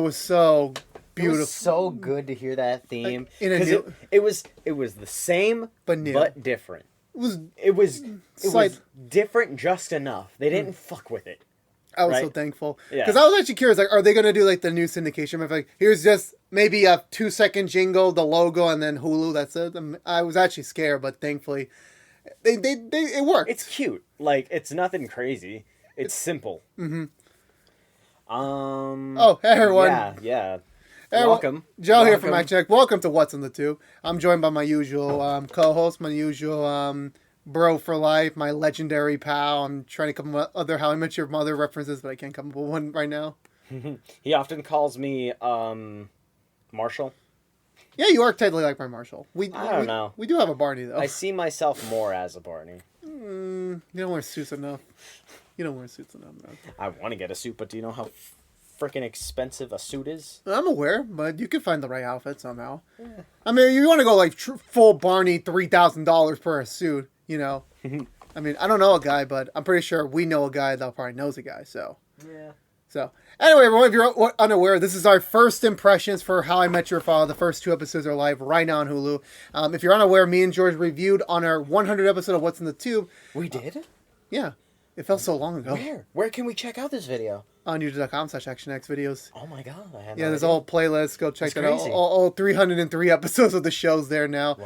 was so beautiful. It was so good to hear that theme. Because it was the same but new, but different. It was different just enough. They didn't fuck with it. I was so thankful because I was actually curious. Like, are they going to do like the new syndication? If like here's just maybe a 2-second jingle, the logo, and then Hulu. That's it. I was actually scared, but thankfully, it worked. It's cute. Like it's nothing crazy. It's simple. Mm-hmm. Oh, hey everyone. Yeah. Hey, welcome. Joe here from ActionX. Welcome to What's in the Tube. I'm joined by my usual co-host, my usual bro for life, my legendary pal. I'm trying to come up with other How I Met Your Mother references, but I can't come up with one right now. He often calls me Marshall. Yeah, you are technically like my Marshall. I don't know. We do have a Barney, though. I see myself more as a Barney. You don't wear suits enough. Man. I want to get a suit, but do you know how freaking expensive a suit is? I'm aware, but you can find the right outfit somehow. Yeah. I mean, you want to go like full Barney, $3,000 per a suit, you know? I mean, I don't know a guy, but I'm pretty sure we know a guy that probably knows a guy, so. Yeah. So, anyway, everyone, if you're unaware, this is our first impressions for How I Met Your Father. The first 2 episodes are live right now on Hulu. If you're unaware, me and George reviewed on our 100th episode of What's in the Tube. We did? Yeah. It felt so long ago. Where can we check out this video? On youtube.com/ActionX videos. Oh my god. There's a whole playlist. Go check that out. All 303 episodes of the show's there now.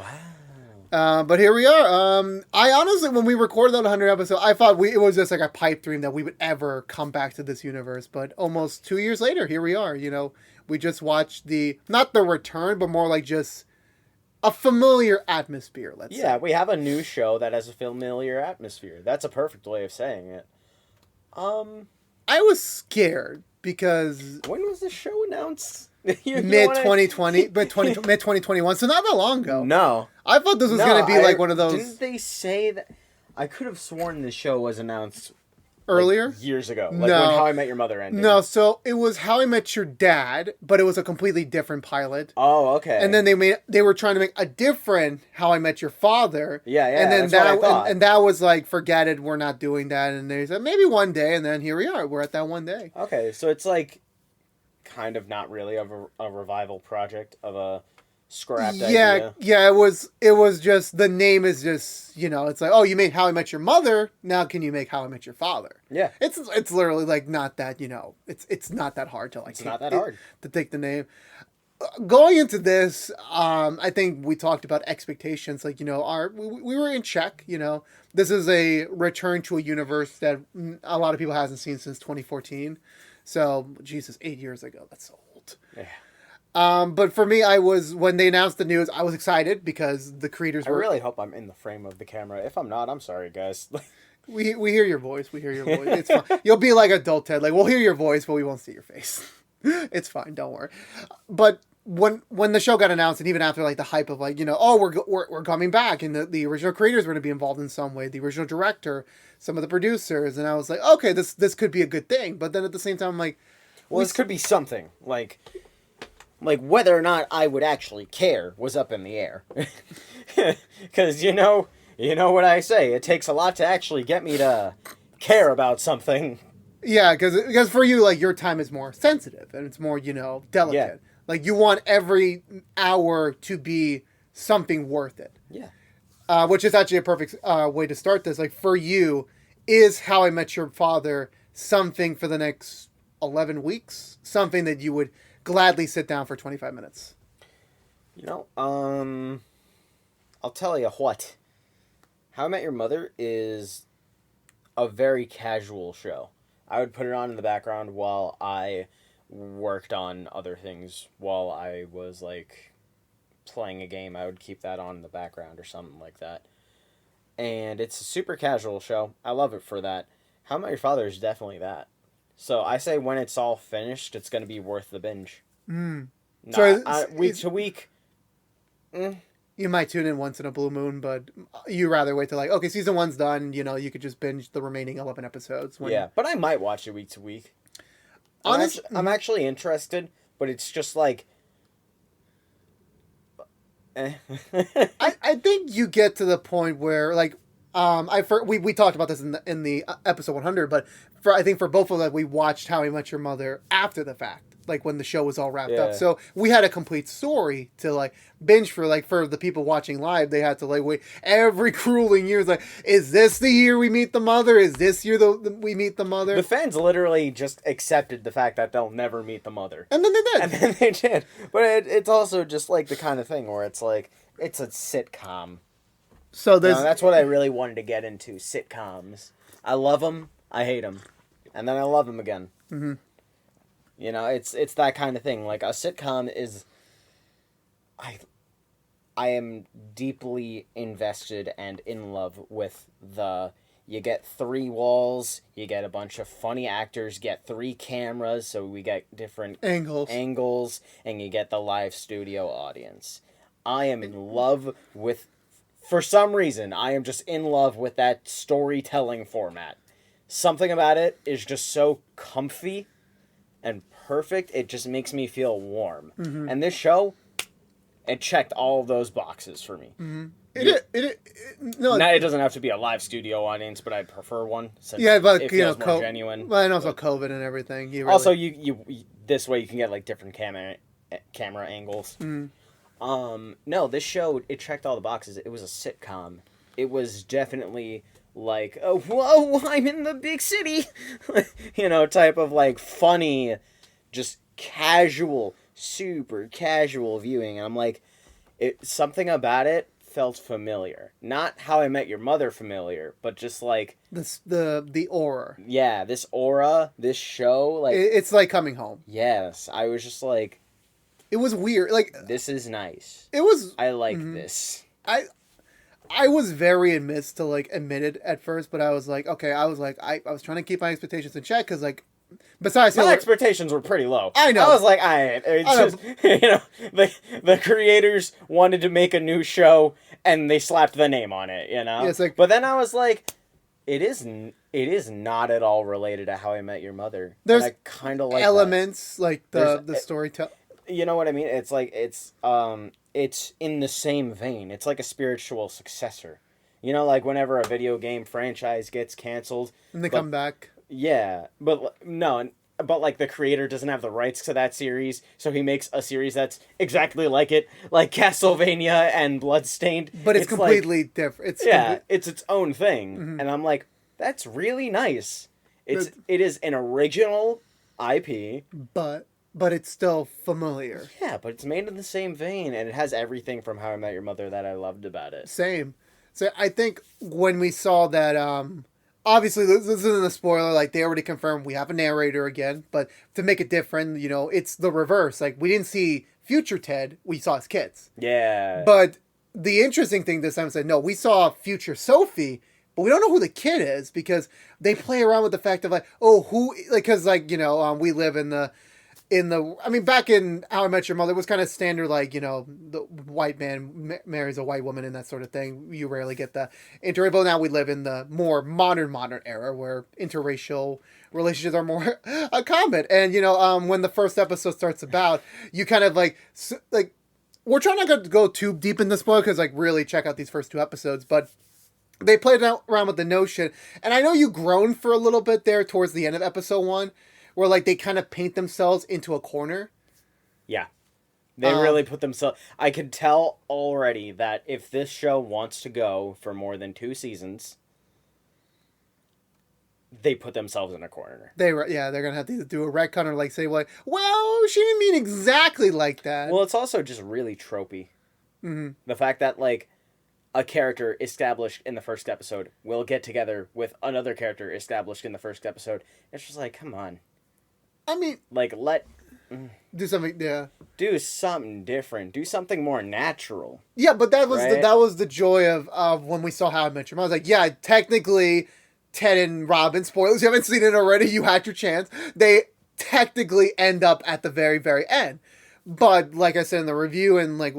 Wow. But here we are. I honestly, when we recorded that 100 episode, I thought it was just like a pipe dream that we would ever come back to this universe. But almost 2 years later, here we are. You know, we just watched not the return, but more like just a familiar atmosphere, let's say. Yeah, we have a new show that has a familiar atmosphere. That's a perfect way of saying it. I was scared because... When was the show announced? Mid-2020, mid-2021, so not that long ago. No. I thought this was going to be like one of those... Didn't they say that... I could have sworn the show was announced... Earlier? Like, years ago. Like when How I Met Your Mother ended. No, so it was How I Met Your Dad, but it was a completely different pilot. Oh, okay. And then they were trying to make a different How I Met Your Father. Yeah, and then that's what I thought. And that was like, forget it, we're not doing that. And they said, maybe one day, and then here we are. We're at that one day. Okay, so it's like kind of not really a revival project of a scrapped idea. Yeah, it was just, the name is just, you know, it's like, oh, you made How I Met Your Mother, now can you make How I Met Your Father? Yeah. It's literally like not that, you know, it's not that hard to like. It's not that hard. To take the name. Going into this, I think we talked about expectations, like, you know, we were in check, you know. This is a return to a universe that a lot of people hasn't seen since 2014. So, Jesus, 8 years ago, that's so old. Yeah. But for me, when they announced the news, I was excited because the creators were... I really hope I'm in the frame of the camera. If I'm not, I'm sorry, guys. We hear your voice. It's fine. You'll be like adult Ted. Like, we'll hear your voice, but we won't see your face. It's fine. Don't worry. But when the show got announced, and even after like the hype of like, you know, oh, we're coming back, and the original creators were going to be involved in some way, the original director, some of the producers, and I was like, okay, this could be a good thing. But then at the same time, I'm like, well, this could be something like whether or not I would actually care was up in the air. Because you know what I say, it takes a lot to actually get me to care about something. Yeah, because for you, like, your time is more sensitive and it's more, you know, delicate. Yeah. Like, you want every hour to be something worth it. Yeah. Which is actually a perfect way to start this. Like, for you, is How I Met Your Father something for the next 11 weeks? Something that you would gladly sit down for 25 minutes? You know, I'll tell you what. How I Met Your Mother is a very casual show. I would put it on in the background while I worked on other things. While I was, like, playing a game, I would keep that on in the background or something like that. And it's a super casual show. I love it for that. How I Met Your Father is definitely that. So I say when it's all finished, it's going to be worth the binge. Week to week. You might tune in once in a blue moon, but you rather wait till like, okay, season 1's done, you know, you could just binge the remaining 11 episodes. Yeah, but I might watch it week to week. I'm actually interested, but it's just like... I think you get to the point where, like, We talked about this in the episode 100, but I think for both of us, we watched How I Met Your Mother after the fact, like when the show was all wrapped up. Yeah. So we had a complete story to like binge for. Like for the people watching live, they had to like wait every grueling year. It's like, is this the year we meet the mother? Is this year we meet the mother? The fans literally just accepted the fact that they'll never meet the mother. And then they did. And then they did. But it's also just like the kind of thing where it's like, it's a sitcom. So there's That's what I really wanted to get into, sitcoms. I love them, I hate them, and then I love them again. Mm-hmm. You know, it's that kind of thing. Like, a sitcom is... I am deeply invested and in love with the... You get 3 walls, you get a bunch of funny actors, get 3 cameras, so we get different angles, and you get the live studio audience. I am in love with... For some reason, I am just in love with that storytelling format. Something about it is just so comfy and perfect, it just makes me feel warm. Mm-hmm. And this show, it checked all of those boxes for me. Mm-hmm. Now, it doesn't have to be a live studio audience, but I prefer one. Since but it feels more genuine. Well, and also COVID and everything. Also, you this way you can get like different camera angles. Mm-hmm. No, this show, it checked all the boxes. It was a sitcom. It was definitely like, oh, whoa, I'm in the big city, type of like funny, just casual, super casual viewing. And I'm like, something about it felt familiar. Not How I Met Your Mother familiar, but just like the aura. Yeah, this aura, this show, like it's like coming home. Yes, I was just like, it was weird. Like, this is nice. It was. I like this. I was very amidst to like admit it at first, but I was like, okay, I was trying to keep my expectations in check because like, besides my expectations were pretty low. I know. I was like, the creators wanted to make a new show and they slapped the name on it, Yeah, it's like, but then I was like, it is not at all related to How I Met Your Mother. There's I kind of like elements that. Like the storytelling. You know what I mean? It's like it's in the same vein. It's like a spiritual successor. Like whenever a video game franchise gets canceled And they come back. Yeah, but no, but like the creator doesn't have the rights to that series, so he makes a series that's exactly like it, like Castlevania and Bloodstained. But it's completely like, different. It's its own thing. Mm-hmm. And I'm like, that's really nice. It is an original IP. But it's still familiar. Yeah, but it's made in the same vein, and it has everything from How I Met Your Mother that I loved about it. Same. So I think when we saw that, obviously this isn't a spoiler, like they already confirmed we have a narrator again, but to make it different, it's the reverse. Like we didn't see future Ted, we saw his kids. Yeah. But the interesting thing this time said, no, we saw future Sophie, but we don't know who the kid is because they play around with the fact of like, oh, who, like, because like, we live in the, back in How I Met Your Mother, it was kind of standard, like, the white man marries a white woman and that sort of thing. You rarely get the interracial. Now we live in the more modern era where interracial relationships are more common. And, when the first episode starts about, you kind of like, we're trying not to go too deep in the spoiler because, like, really check out these first 2 episodes, but they played around with the notion. And I know you groaned for a little bit there towards the end of episode 1. Where, like, they kind of paint themselves into a corner. Yeah. They really put themselves... I can tell already that if this show wants to go for more than 2 seasons, they put themselves in a corner. They're going to have to do a retcon or, like, say, like, well, she didn't mean exactly like that. Well, it's also just really tropey. Mm-hmm. The fact that, like, a character established in the first episode will get together with another character established in the first episode. It's just like, come on. I mean, like, do something, yeah. Do something different. Do something more natural. Yeah, but that was the joy of when we saw How I Met Your Mother. I was like, yeah, technically, Ted and Robin, spoilers, you haven't seen it already, you had your chance. They technically end up at the very, very end. But like I said in the review and like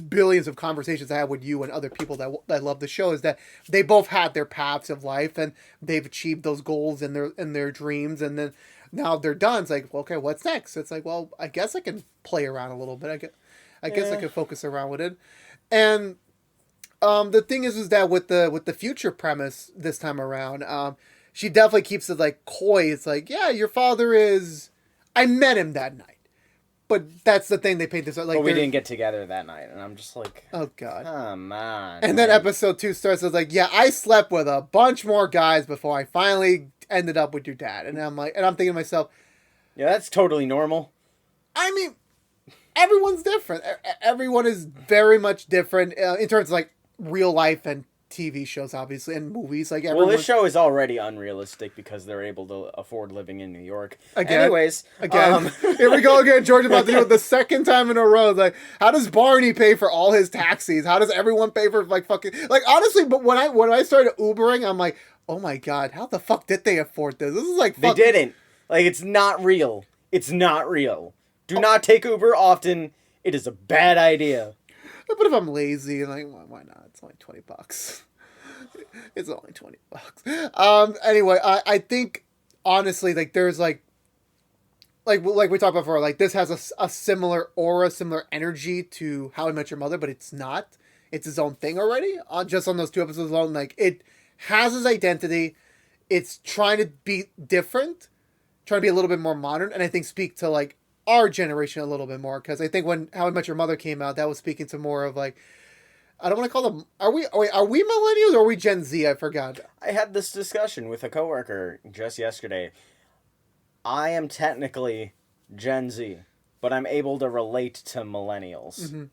billions of conversations I had with you and other people that love the show is that they both had their paths of life and they've achieved those goals and their dreams, and then now they're done. It's like, well, okay, what's next? It's like, well, I guess I can play around a little bit. I guess I could focus around with it. And The thing is that with the future premise this time around, she definitely keeps it like coy. It's like, yeah, your father is. I met him that night, but that's the thing they paint this out like. But we didn't get together that night, and I'm just like, oh god, come on. And then episode 2 starts as like, yeah, I slept with a bunch more guys before I finally ended up with your dad, and I'm like, and I'm thinking to myself, yeah, that's totally normal. I mean, everyone's different. Everyone is very much different in terms of like real life and TV shows, obviously, and movies. Like, well, this show is already unrealistic because they're able to afford living in New York. Again, anyways, here we go again. George about to do it the second time in a row. Like, how does Barney pay for all his taxis? How does everyone pay for like fucking like honestly? But when I started Ubering, I'm like, oh my god, how the fuck did they afford this? This is like they didn't. Like, it's not real. It's not real. Do not take Uber often. It is a bad idea. But if I'm lazy, like, why not? It's only $20. It's only $20. Anyway, I think honestly, like, there's like we talked about before, like this has a similar aura, similar energy to How I Met Your Mother, but it's not. It's its own thing already. Just on those 2 episodes alone, like it has its identity. It's trying to be different, trying to be a little bit more modern, and I think speak to like our generation a little bit more, because I think when How I Met Your Mother came out, that was speaking to more of like, I don't want to call them. Are we millennials or are we Gen Z? I forgot. I had this discussion with a coworker just yesterday. I am technically Gen Z, but I'm able to relate to millennials. Mm-hmm.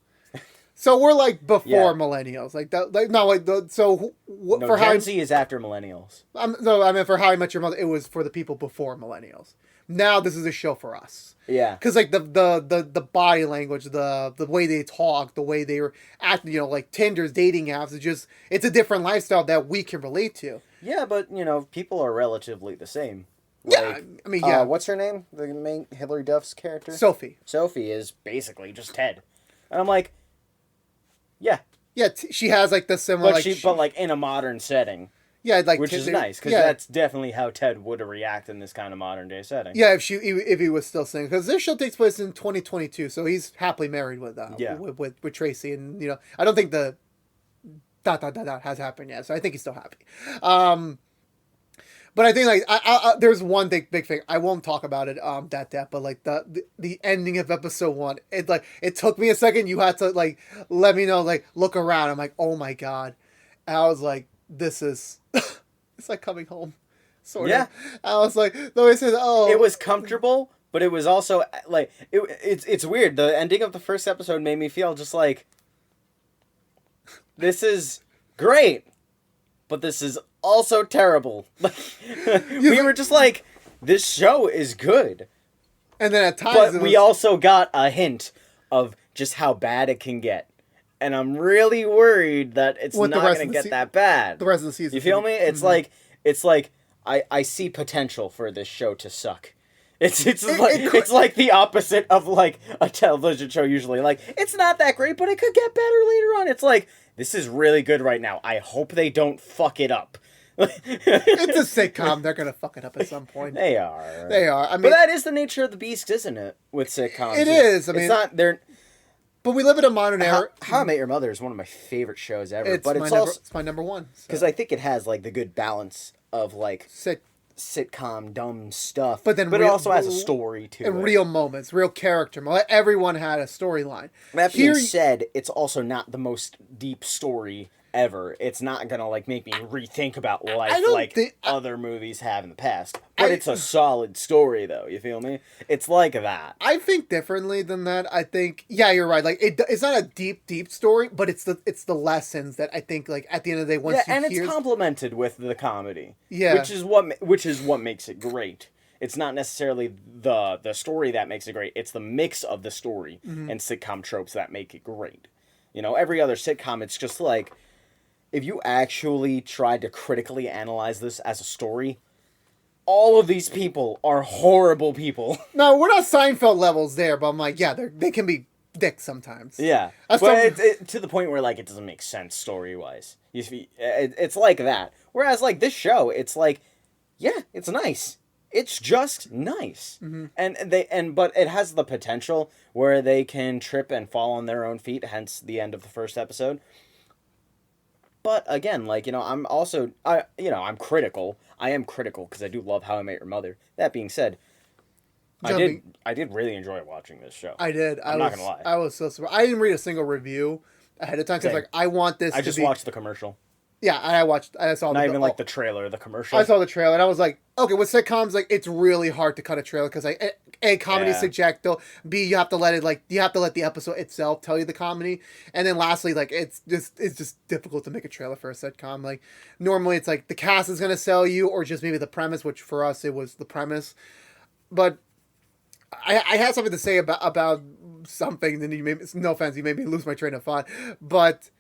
So we're like before millennials, like that. Like no, like for Gen Z is after millennials. No, I mean for How I Met Your Mother, it was for the people before millennials. Now this is a show for us. Yeah, because like the body language, the way they talk, the way they were acting, you know, like Tinder's dating apps, it's a different lifestyle that we can relate to. Yeah, but you know, people are relatively the same. Yeah, like, I mean, yeah. What's her name? The main Hilary Duff's character, Sophie. Sophie is basically just Ted, and I'm like, yeah, yeah. She has like the similar, but like in a modern setting. Yeah, like which is nice because that's definitely how Ted would react in this kind of modern day setting. Yeah, if he was still single, because this show takes place in 2022, so he's happily married with with Tracy, and you know I don't think the ... has happened yet, so I think he's still happy. But I think like I there's one big thing I won't talk about it that depth, but like the ending of episode 1, it took me a second. You had to like let me know, like look around. I'm like, oh my god, and I was like, this is it's like coming home, sort of. I was like, though it says, oh, it was comfortable, but it was also like it's weird. The ending of the first episode made me feel just like this is great, but this is also terrible. Like we were just like, this show is good, and then at times, but we also got a hint of just how bad it can get. And I'm really worried that it's not going to get that bad. The rest of the season. You feel me? It's like I see potential for this show to suck. It's like the opposite of like a television show usually. Like, it's not that great, but it could get better later on. It's like, this is really good right now. I hope they don't fuck it up. It's a sitcom. They're going to fuck it up at some point. They are. I mean, but that is the nature of the beast, isn't it? With sitcoms. It is. I mean, it's not... They're... But we live in a modern era. How I Met Your Mother is one of my favorite shows ever. It's my number one. Because I think it has like the good balance of like sitcom dumb stuff, but it also has a story too. And real moments, real character. Everyone had a storyline. That being said, it's also not the most deep story ever. It's not gonna like make me rethink about life like other movies have in the past. But it's a solid story, though. You feel me? It's like that. I think differently than that. I think you're right. Like it's not a deep story, but it's the lessons that I think like at the end of the day once it's complemented with the comedy. Yeah, which is what makes it great. It's not necessarily the story that makes it great. It's the mix of the story and sitcom tropes that make it great. You know, every other sitcom, it's just like, if you actually tried to critically analyze this as a story, all of these people are horrible people. No, we're not Seinfeld levels there, but I'm like, yeah, they can be dicks sometimes. Yeah, but it's to the point where like it doesn't make sense story-wise. It's like that. Whereas like this show, it's like, yeah, it's nice. It's just nice. But it has the potential where they can trip and fall on their own feet, hence the end of the first episode. But again, like, I'm also I'm critical. I am critical because I do love How I Met Your Mother. That being said, I did really enjoy watching this show. I did. I'm not gonna lie. I was so surprised. I didn't read a single review ahead of time because like I want this. I just watched the commercial. Yeah, I saw not even like the trailer, the commercial. I saw the trailer and I was like, okay, with sitcoms, like it's really hard to cut a trailer because like A, comedy subjecto, B, you have to let the episode itself tell you the comedy, and then lastly, like it's just difficult to make a trailer for a sitcom. Like normally it's like the cast is gonna sell you or just maybe the premise, which for us it was the premise, but I had something to say about something, and no offense, you made me lose my train of thought, but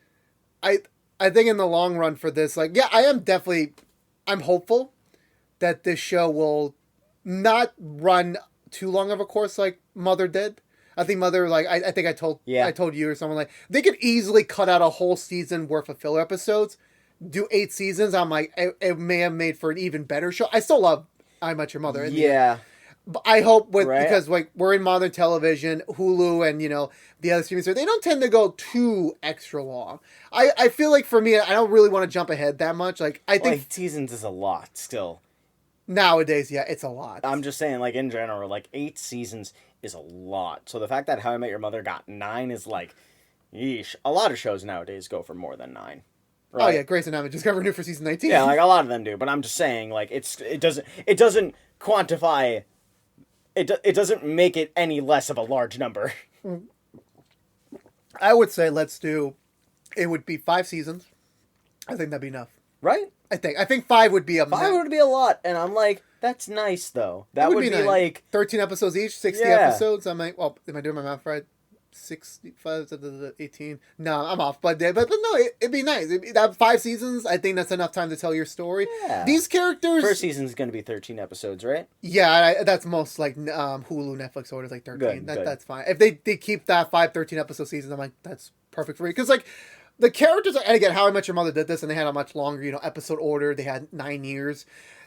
I think in the long run for this, like, yeah, I'm hopeful that this show will not run too long of a course like Mother did. I think Mother, like, I think I told you or someone, like, they could easily cut out a whole season worth of filler episodes, do 8 seasons. I'm like, it may have made for an even better show. I still love I Met Your Mother. Yeah. But I hope because like we're in modern television, Hulu and the other streaming services, they don't tend to go too extra long. I feel like for me, I don't really want to jump ahead that much. Like I think 8 seasons is a lot still. Nowadays, yeah, it's a lot. I'm just saying, like in general, like 8 seasons is a lot. So the fact that How I Met Your Mother got 9 is like, yeesh. A lot of shows nowadays go for more than 9. Right? Oh yeah, Grey's Anatomy just got renewed for season 19. Yeah, like a lot of them do. But I'm just saying, like it doesn't quantify. It doesn't make it any less of a large number. I would say it would be 5 seasons. I think that'd be enough. Right? I think 5 would be a 5 would be a lot, and I'm like, that's nice though. That would be nice. Like 13 episodes each, 60 episodes. I'm like, well, am I doing my math right? 65 to 18. No, I'm off. But no, it'd be nice. That 5 seasons, I think that's enough time to tell your story. Yeah. These characters. First season's going to be 13 episodes, right? Yeah, that's most like Hulu, Netflix orders like 13. Good. That's fine. If they keep that 5 13 episode seasons, I'm like, that's perfect for you. Because like the characters, and again, How I Met Your Mother did this, and they had a much longer episode order. They had 9 years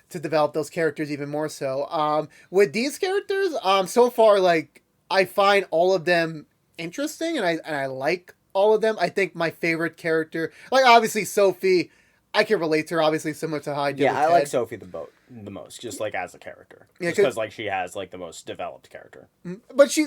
to develop those characters even more so. With these characters, so far, like I find all of them interesting, and I like all of them. I think my favorite character, like obviously Sophie, I can relate to her, obviously similar to how I did with I Ted. like Sophie the most, just like as a character. Yeah, because like she has like the most developed character. But she,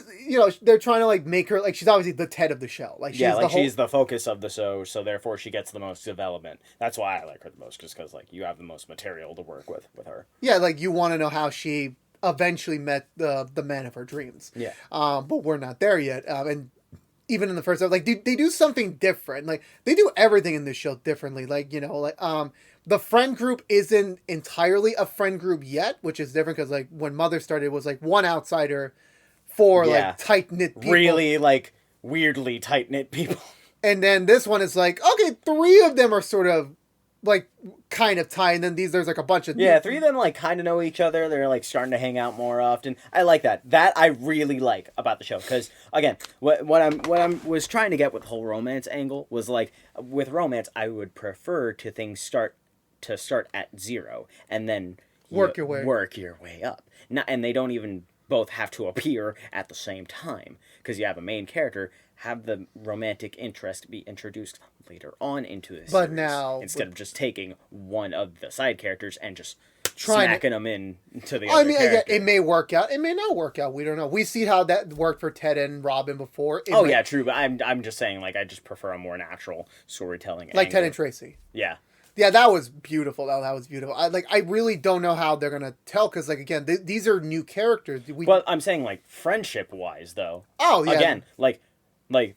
they're trying to like make her like she's obviously the Ted of the show. Like she's the focus of the show, so therefore she gets the most development. That's why I like her the most, just because like you have the most material to work with her. Yeah, like you want to know how she eventually met the man of her dreams. Yeah. But we're not there yet. And even in the first episode, like they do something different. Like they do everything in this show differently. Like the friend group isn't entirely a friend group yet, which is different because like when Mother started, it was like one outsider, 4 like tight knit people. Really like weirdly tight knit people. And then this one is like, okay, 3 of them are sort of like kind of tight, and then there's like a bunch of 3 of them like kind of know each other. They're like starting to hang out more often. I like that I really like about the show, because again, what I was trying to get with the whole romance angle was like, with romance I would prefer things start at 0 and then work your way up. And they don't even both have to appear at the same time, because you have a main character, have the romantic interest be introduced later on into this series, now instead of just taking one of the side characters and just smacking them into the other I mean, character. it may work out, it may not work out. We don't know. We see how that worked for Ted and Robin before. Yeah, true. But I'm just saying, like, I just prefer a more natural storytelling. Like angle. Ted and Tracy. Yeah. Yeah, that was beautiful. That was beautiful. I really don't know how they're gonna tell, because like again, these are new characters. But I'm saying like friendship wise though. Oh yeah. Again, like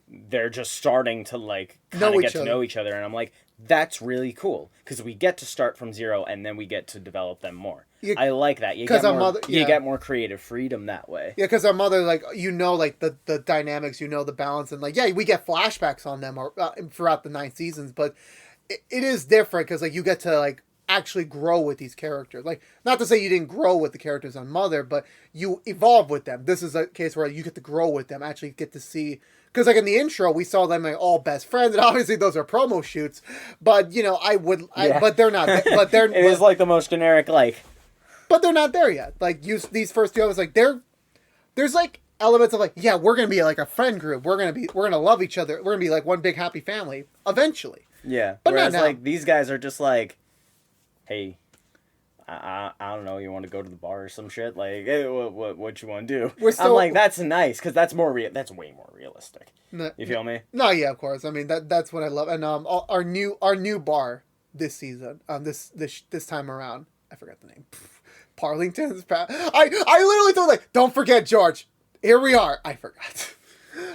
they're just starting to like kind of get to know each other, and I'm like, that's really cool, because we get to start from 0 and then we get to develop them more. I like that. You get more creative freedom that way. Yeah, because our mother, like, like the dynamics, the balance, and like, yeah, we get flashbacks on them throughout the 9 seasons, but it is different because like you get to like actually grow with these characters. Like, not to say you didn't grow with the characters on Mother, but you evolve with them. This is a case where you get to grow with them, actually get to see. Because like in the intro, we saw them like all best friends, and obviously those are promo shoots. But but they're not. But they're. It is like the most generic like. But they're not there yet. Like these first 2 episodes, like there's like elements of like, yeah, we're gonna be like a friend group. We're gonna love each other. We're gonna be like one big happy family eventually. Yeah. But not Whereas now. like these guys are just like, hey, I don't know, you want to go to the bar or some shit? Like, hey, what you want to do? We're I'm still- like, that's nice because that's that's way more realistic. No, You feel me? no, yeah, of course. I mean that's what I love. And our new bar this season, this time around, I forgot the name. Parlington's. I literally thought like, don't forget George. Here we are. I forgot.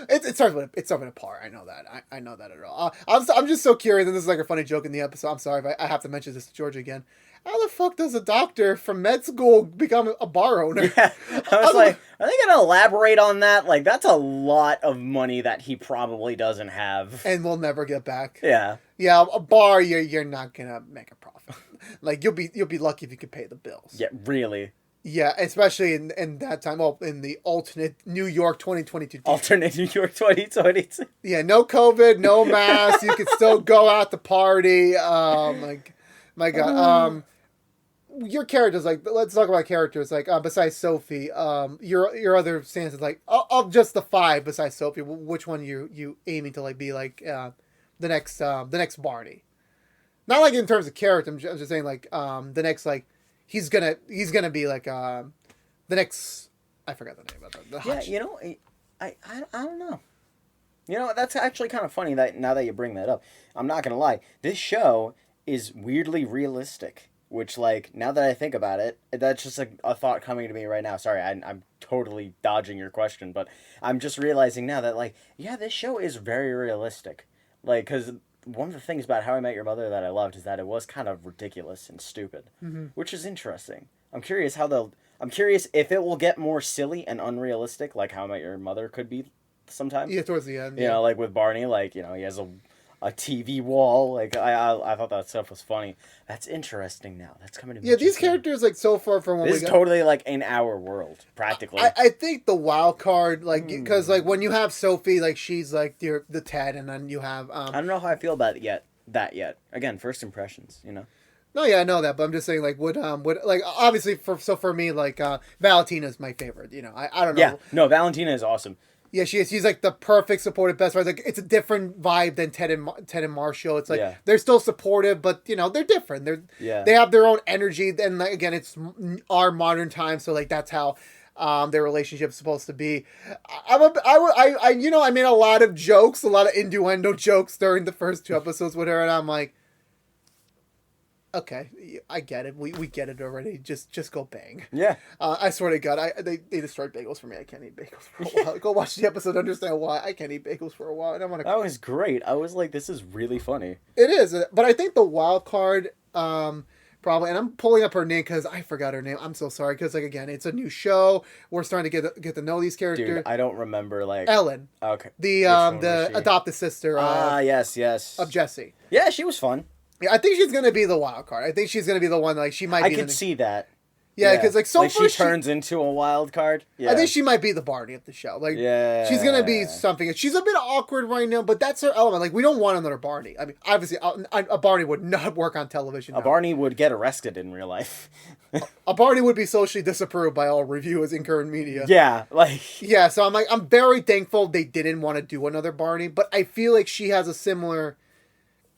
It starts with a par. I know that. I know that at all. I'm just so curious, and this is like a funny joke in the episode. I'm sorry if I have to mention this to George again. How the fuck does a doctor from med school become a bar owner? Yeah. I was like, are they gonna elaborate on that? Like, that's a lot of money that he probably doesn't have. And we'll never get back. Yeah. Yeah, a bar you're not gonna make a profit. Like you'll be lucky if you could pay the bills. Yeah, really. Yeah, especially in that time. Well, in the alternate New York 2022. Alternate New York 2022. Yeah, no COVID, no mask. You could still go out to party. My God. Your characters, like, let's talk about characters. Like, besides Sophie, your other stance is like, of just the 5 besides Sophie, which one you aiming to like be like the next Barney? Not like in terms of character. I'm just saying like the next like he's gonna be like the next. I forgot the name of the Yeah, you know, I don't know. You know, that's actually kind of funny that now that you bring that up. I'm not gonna lie, this show is weirdly realistic. Which, like, now that I think about it, that's just a thought coming to me right now. Sorry, I'm totally dodging your question, but I'm just realizing now that, like, yeah, this show is very realistic. Like, because one of the things about How I Met Your Mother that I loved is that it was kind of ridiculous and stupid, which is interesting. I'm curious if it will get more silly and unrealistic, like How I Met Your Mother could be sometime. Yeah, towards the end. You know, like with Barney, like, you know, he has a TV wall. Like, I thought that stuff was funny. That's interesting now. That's coming to me. Yeah, these characters, like, so far from what this is totally, like, in our world, practically. I think the wild card, like, because, like, when you have Sophie, like, she's, like, the Ted, and then you have... I don't know how I feel about it yet. Again, first impressions, you know? No, yeah, I know that, but I'm just saying, like, would like, obviously, for me, like, Valentina's my favorite, you know? I don't know. Yeah, no, Valentina is awesome. Yeah, she is. She's like the perfect supportive best friend. Like it's a different vibe than Ted and Marshall. It's like they're still supportive, but you know they're different. They have their own energy. And like, again, it's our modern time, so like that's how their relationship's supposed to be. I you know I made a lot of jokes, a lot of innuendo jokes during the first 2 episodes with her, and I'm like, okay, I get it. We get it already. Just go bang. Yeah. I swear to God, they destroyed bagels for me. I can't eat bagels for a while. Go watch the episode, understand why I can't eat bagels for a while. And I'm gonna. That was great. I was like, this is really funny. It is, but I think the wild card, probably, and I'm pulling up her name because I forgot her name. I'm so sorry because like again, it's a new show. We're starting to get to know these characters. Dude, I don't remember like Ellen. Okay. The adopted sister. Yes. Of Jesse. Yeah, she was fun. Yeah, I think she's gonna be the wild card. I think she's gonna be the one. Like she might. I could see that. Yeah, because like so like far she turns into a wild card. Yeah. I think she might be the Barney of the show. Like, she's gonna be something. She's a bit awkward right now, but that's her element. Like, we don't want another Barney. I mean, obviously, a Barney would not work on television. Barney would get arrested in real life. A Barney would be socially disapproved by all reviewers in current media. Yeah, like yeah. So I'm very thankful they didn't want to do another Barney, but I feel like she has a similar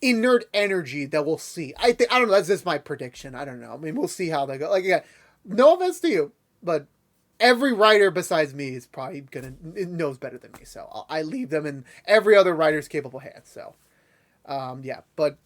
inert energy that we'll see. I don't know. That's just my prediction. I don't know. I mean, we'll see how they go. Like, again, no offense to you, but every writer besides me is probably knows better than me. So I leave them in every other writer's capable hands. So, yeah. But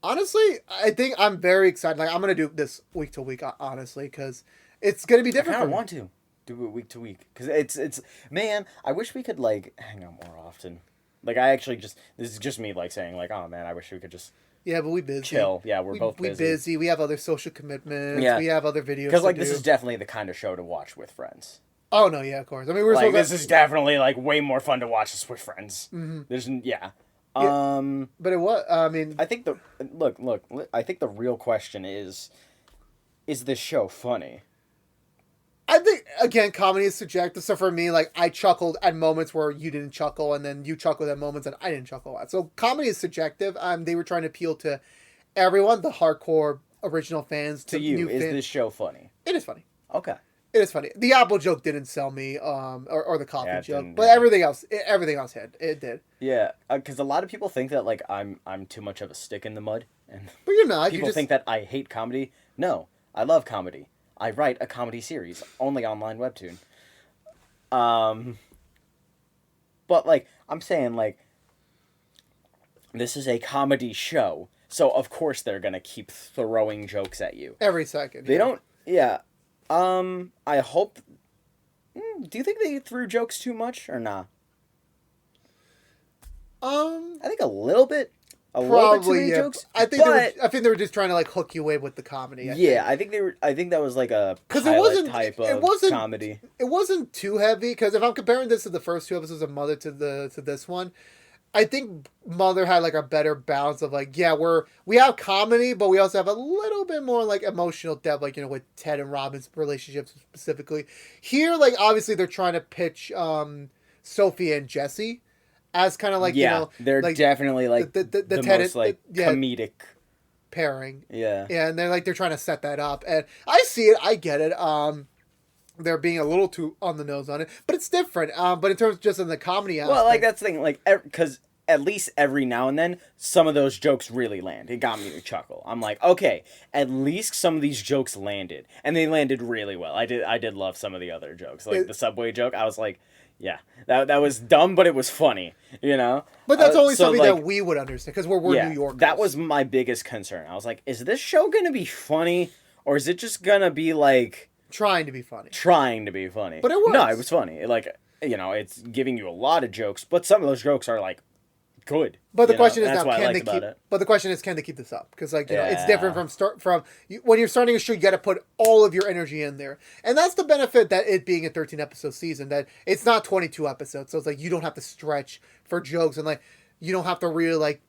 honestly, I think I'm very excited. Like, I'm gonna do this week to week, honestly, because it's gonna be different. I kind of want to do it week to week because it's man. I wish we could like hang out more often. Like, I actually this is just me, like, saying, like, oh, man, I wish we could just... Yeah, but we busy. Chill. Yeah, we're both busy. We busy. We have other social commitments. Yeah. We have other videos because, like, this is definitely the kind of show to watch with friends. Oh, no, yeah, of course. I mean, like, this is definitely, like, way more fun to watch this with friends. Mm-hmm. There's... Yeah. But it was... I mean... I think Look, I think the real question is this show funny? I think, again, comedy is subjective. So for me, like, I chuckled at moments where you didn't chuckle, and then you chuckled at moments that I didn't chuckle at. So comedy is subjective. They were trying to appeal to everyone, the hardcore original fans. To you, new is fans. this show funny? It is funny. Okay. It is funny. The apple joke didn't sell me, or the coffee Yeah, it joke, didn't, but yeah. everything else had. It did. Yeah, because a lot of people think that like I'm too much of a stick in the mud, and But you're not. You people just think that I hate comedy. No, I love comedy. I write a comedy series, only online webtoon. Um, but like I'm saying, like this is a comedy show, so of course they're gonna keep throwing jokes at you. every second. They yeah. don't. Yeah. I hope. Do you think they threw jokes too much or nah? I think a little bit. A little bit too Probably many yeah. jokes. I think but they were just trying to like hook you away with the comedy. yeah, I think they were. I think that was like a 'Cause it pilot wasn't- type it of wasn't- comedy. It wasn't too heavy because if I'm comparing this to the first two episodes of Mother to this one, I think Mother had like a better balance of like we have comedy, but we also have a little bit more like emotional depth, like with Ted and Robin's relationships specifically. Here, like obviously they're trying to pitch Sophie and Jesse as kind of like they're like definitely like the the Ted most like comedic pairing. Yeah. Yeah, and they're trying to set that up, and I see it, I get it. They're being a little too on the nose on it, but it's different. But in terms of just in the comedy aspect, Well, like that's the thing, like because at least every now and then some of those jokes really land. It got me to chuckle. I'm like, okay, at least some of these jokes landed, and they landed really well. I did love some of the other jokes, like the subway joke. I was like, yeah, that was dumb, but it was funny, But that's only so, something like, that we would understand because we're New Yorkers. That was my biggest concern. I was like, is this show gonna be funny, or is it just gonna be like trying to be funny? Trying to be funny. But it was. No, it was funny. Like, it's giving you a lot of jokes, but some of those jokes are like good. But the question is That's now, what I can liked they about keep? it. But the question is, can they keep this up? Because it's Yeah. different from when you're starting a show, you got to put all of your energy in there, and that's the benefit that it being a 13 episode season. That it's not 22 episodes, so it's like you don't have to stretch for jokes, and like you don't have to really like.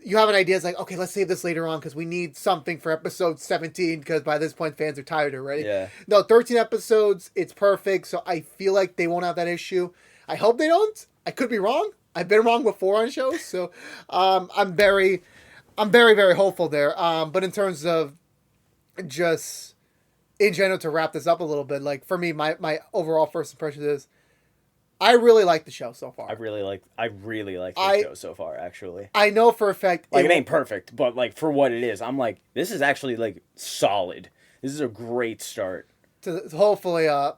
You have an idea. It's like, okay, let's save this later on because we need something for episode 17 because by this point fans are tired already. Yeah. No, 13 episodes, it's perfect. So I feel like they won't have that issue. I hope they don't. I could be wrong. I've been wrong before on shows, so I'm very, very hopeful there. But in terms of just in general, to wrap this up a little bit, like for me, my overall first impression is I really like the show so far. I really like the show so far, actually. I know for a fact Like, it ain't perfect, but like for what it is, I'm like, this is actually like solid. This is a great start. To hopefully a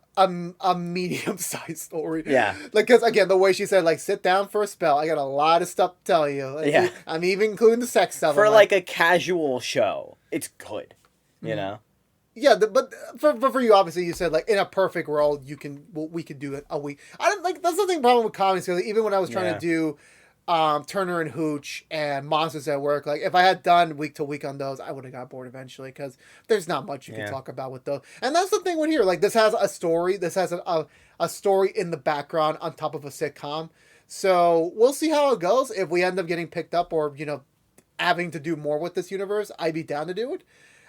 medium sized story. Yeah. Like, because again, the way she said, like, sit down for a spell. I got a lot of stuff to tell you. Like, Yeah. I'm even including the sex stuff. For like a casual show, it's good. You know? Yeah, but for you, obviously, you said like in a perfect world, we could do it a week. I don't like that's the thing problem with comedy. So even when I was trying to do Turner and Hooch and Monsters at Work, like if I had done week to week on those, I would have got bored eventually because there's not much you can talk about with those. And that's the thing with here. Like this has a story. This has a story in the background on top of a sitcom. So we'll see how it goes. If we end up getting picked up or having to do more with this universe, I'd be down to do it.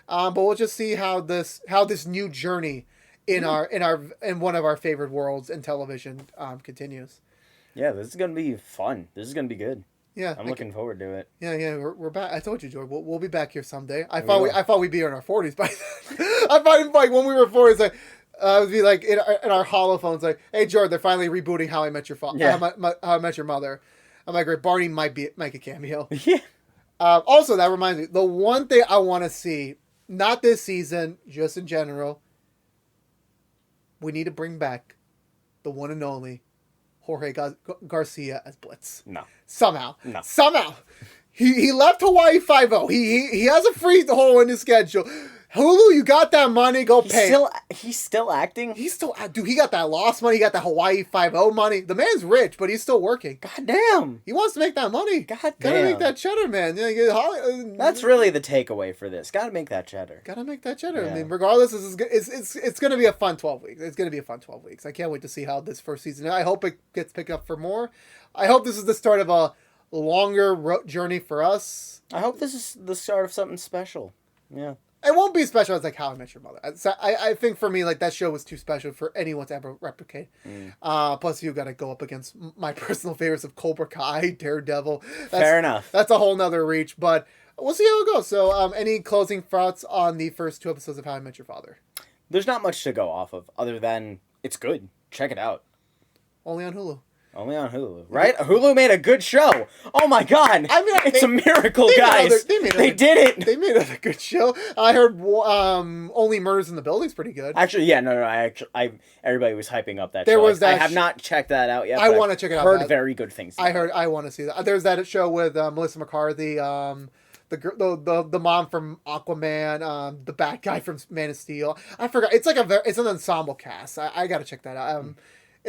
But we'll just see how this new journey in one of our favorite worlds in television continues. Yeah, this is gonna be fun. This is gonna be good. Yeah, I'm looking forward to it. Yeah, we're back. I told you, George, we'll be back here someday. I thought we'd be in our 40s by then. I thought like when we were 40s, like would be like in our holophones, like, hey George, they're finally rebooting How I Met Your Father. Yeah. How I Met Your Mother. I'm like, great, Barney might make a cameo. Yeah. Also, that reminds me, the one thing I want to see, not this season, just in general, we need to bring back the one and only Jorge Garcia as Blitz. No. Somehow. No. Somehow. He left Hawaii 5-0. He has a free hole in his schedule. Hulu, you got that money, go pay. He's still acting? Dude, he got that lost money, he got that Hawaii 5-0 money. The man's rich, but he's still working. God damn. He wants to make that money. God damn. Gotta make that cheddar, man. That's really the takeaway for this. Gotta make that cheddar. Gotta make that cheddar. Yeah. I mean, regardless, it's gonna be a fun 12 weeks. It's gonna be a fun 12 weeks. I can't wait to see how this first season. I hope it gets picked up for more. I hope this is the start of a longer journey for us. I hope this is the start of something special. Yeah. It won't be special as like How I Met Your Mother. I think for me, like that show was too special for anyone to ever replicate. Plus, you got to go up against my personal favorites of Cobra Kai, Daredevil. Fair enough. That's a whole nother reach, but we'll see how it goes. So, any closing thoughts on the first 2 episodes of How I Met Your Father? There's not much to go off of other than it's good. Check it out. Only on Hulu. Only on Hulu, right? Hulu made a good show. Oh my god! I mean, it's a miracle, guys. They did it. They made a good show. I heard Only Murders in the Building's pretty good. Actually, yeah, no. Everybody was hyping up that there show. Was that I have not checked that out yet. I want to check it out. Heard very good things. I want to see that. There's that show with Melissa McCarthy, the mom from Aquaman, the bad guy from Man of Steel. I forgot. It's like it's an ensemble cast. I got to check that out.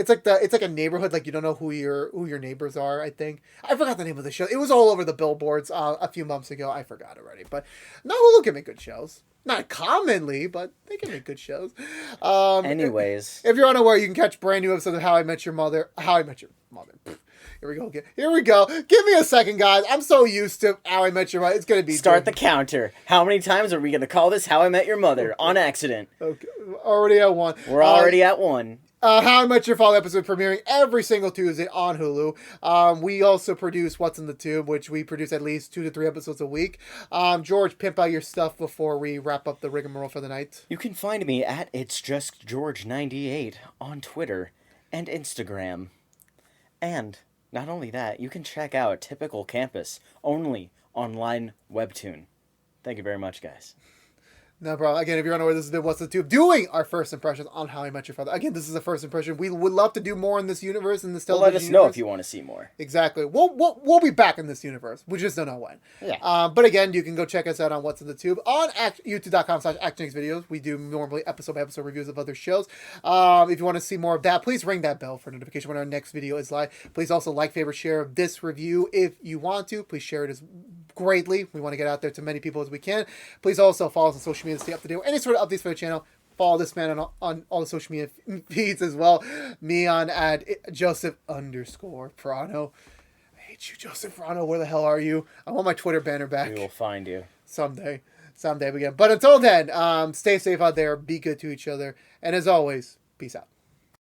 It's like a neighborhood, like you don't know who your neighbors are, I think. I forgot the name of the show. It was all over the billboards a few months ago. I forgot already. But no, Hulu can make good shows. Not commonly, but they can make good shows. Anyways. If you're unaware, you can catch brand new episodes of How I Met Your Mother. Here we go again. Here we go. Give me a second, guys. I'm so used to How I Met Your Mother. It's going to be... Start the counter. How many times are we going to call this How I Met Your Mother on accident? Okay. Already at one. We're already at one. How I Met Your Father episode premiering every single Tuesday on Hulu. We also produce What's in the Tube, which we produce at least 2 to 3 episodes a week. George, pimp out your stuff before we wrap up the rigmarole for the night. You can find me at It's Just George98 on Twitter and Instagram. And not only that, you can check out Typical Campus only online webtoon. Thank you very much, guys. No problem. Again, if you're unaware, this has been What's the Tube, doing our first impressions on How I Met Your Father. Again, this is a first impression. We would love to do more in this universe, in this television let us universe. know if you want to see more. Exactly. We'll be back in this universe. We just don't know when. Yeah. But again, you can go check us out on What's in the Tube on youtube.com/ActionX videos. We do normally episode-by-episode reviews of other shows. If you want to see more of that, please ring that bell for notification when our next video is live. Please also like, favorite, share this review if you want to. Please share it as greatly. We want to get out there to many people as we can. Please also follow us on social media to stay up to date with any sort of updates for the channel. Follow this man on all the social media feeds as well. Me on at Joseph_Prano. I hate you, Joseph Prano. Where the hell are you? I want my Twitter banner back. We will find you. Someday again. But until then, stay safe out there. Be good to each other. And as always, peace out.